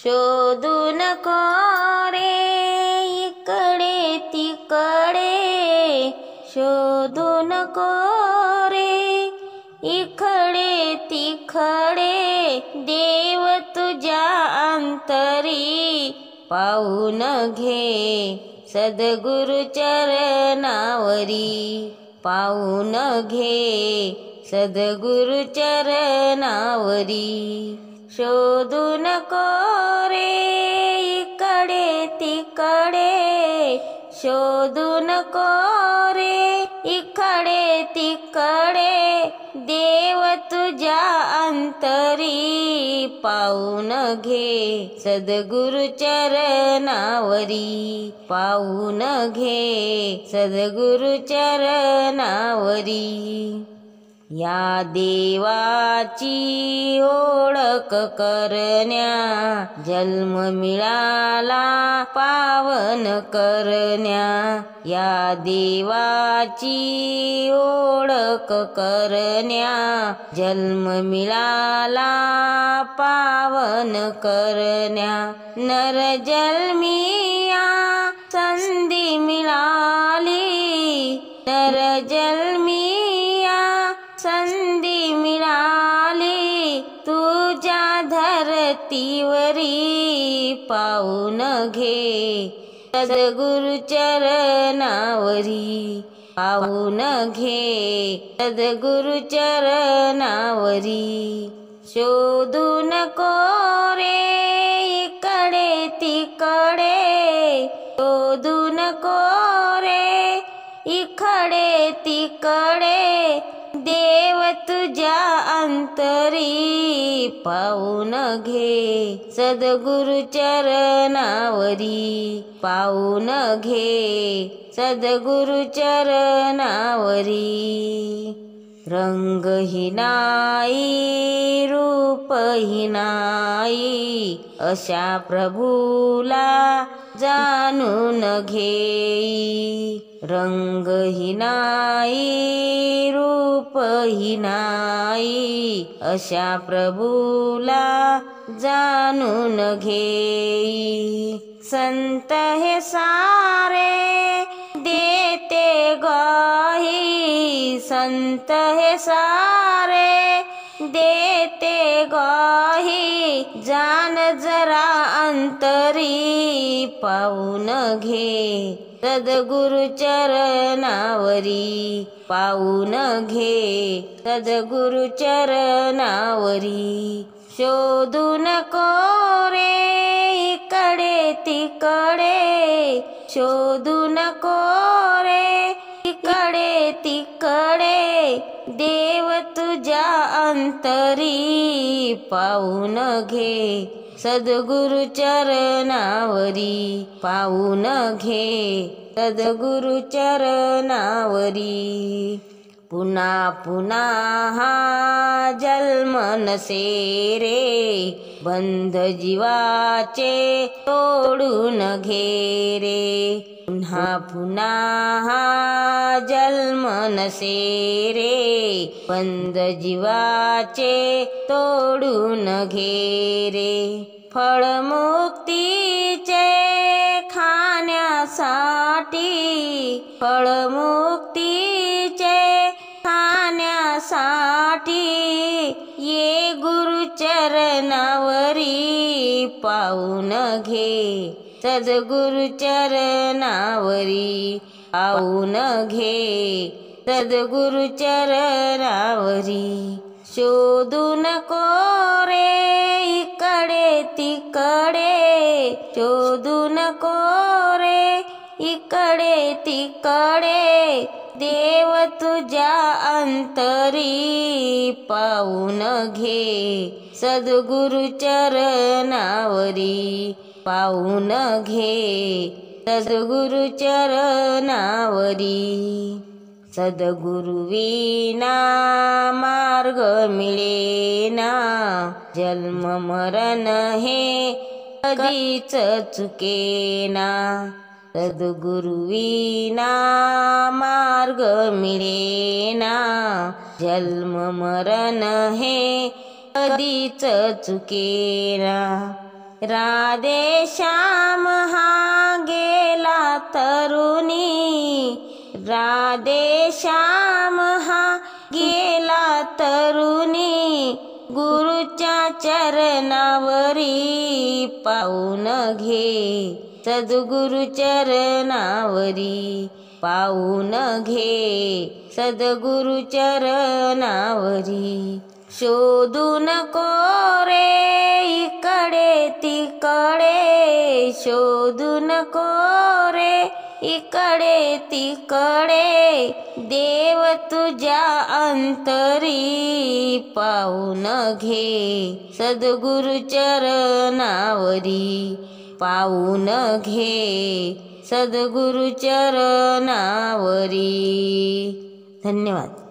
शोधू नको रे इकडे तिकडे, शोधू नको रे इकडे तिकडे, देव तुझ्या अंतरी पाहून घे सद्गुरु चरणावरी, पाहून घे सद्गुरु चरणावरी। शोधू नको रे इकडे तिकडे, शोधू नको रे इकडे तिकडे, देव तुझ्या अंतरी पाहून घे सद्गुरु चरणावरी, पाहून घे सद्गुरु चरणावरी। या देवाची ओळख करण्या, जन्म मिळाला पावन करण्या। या देवाची ओळख करण्या, जन्म मिळाला पावन करण्या। नर जन्मिया संधी मिळाली, नर जन्मिया संधी मिळाली, तुझ्या धरतीवरी पाहून घे सद्गुरु चरणावरी, पाहून घे सद्गुरु चरणावरी। शोधू नको रे इकडे तिकडे, शोधू नको रे इकडे तिकडे, देव तुझ्या अंतरी पाहून घे सद्गुरु चरणावरी, पाहून घे सद्गुरु चरणावरी। रंगही नाही रूपही नाही, अशा प्रभूला जाणून घेई। रंगही नाही रूपही नाही, अशा प्रभूला जाणून घेई। संत हे सारे देते ग्वाही, संत हे सारे देते ग्वाही, जान जरा अंतरी पाहून घे सद्गुरु चरणावरी, पाहून घे सद्गुरु चरणावरी। शोधू नको रे इकडे तिकडे, शोधू नको रे इकडे तिकडे, देव तुझ्या अंतरी पाहून घे सद्गुरु चरणावरी, पाहून घे सद्गुरु चरणावरी। पुन्हा पुन्हा हा जन्म नसे रे, बंध जीवाचे तोडून घे रे। पुन्हा पुन्हा हा जन्म नसे रे, बंध जीवाचे तोडून घे रे। फळ मुक्तीचे खाण्यासाठी, फळ मुक्तीचे खाण्यासाठी, ये गुरु चरणावरी पाहून घे सद्गुरु चरणावरी, पाहून घे सद्गुरु चरणावरी। शोधू नको रे इकडे तिकडे, शोधू नको रे इकडे तिकडे, देव तुझ्या अंतरी पाहून घे सद्गुरु चरणावरी, पाहून घे सद्गुरु चरणावरी। सद्गुरु विना मार्ग मिळेना, जन्म मरण हे कधीच चुकेना। सद्गुरु विना मार्ग मिळेना, जन्म मरण हे कधीच चुकेना। राधे श्याम हा गेला तरुणी, राधे श्याम हा गेला तरुणी, गुरुच्या चरणावरी पाऊन घे, सद्गुरु चरणावरी पाऊन घे, सद्गुरु चरणावरी. शोधू नको रे इकडे तिकडे, शोधू नको रे इकडे तिकडे, देव तुझ्या अंतरी पाऊन घे, सद्गुरु चरणावरी पाऊन घे, सद्गुरु चरणावरी. धन्यवाद.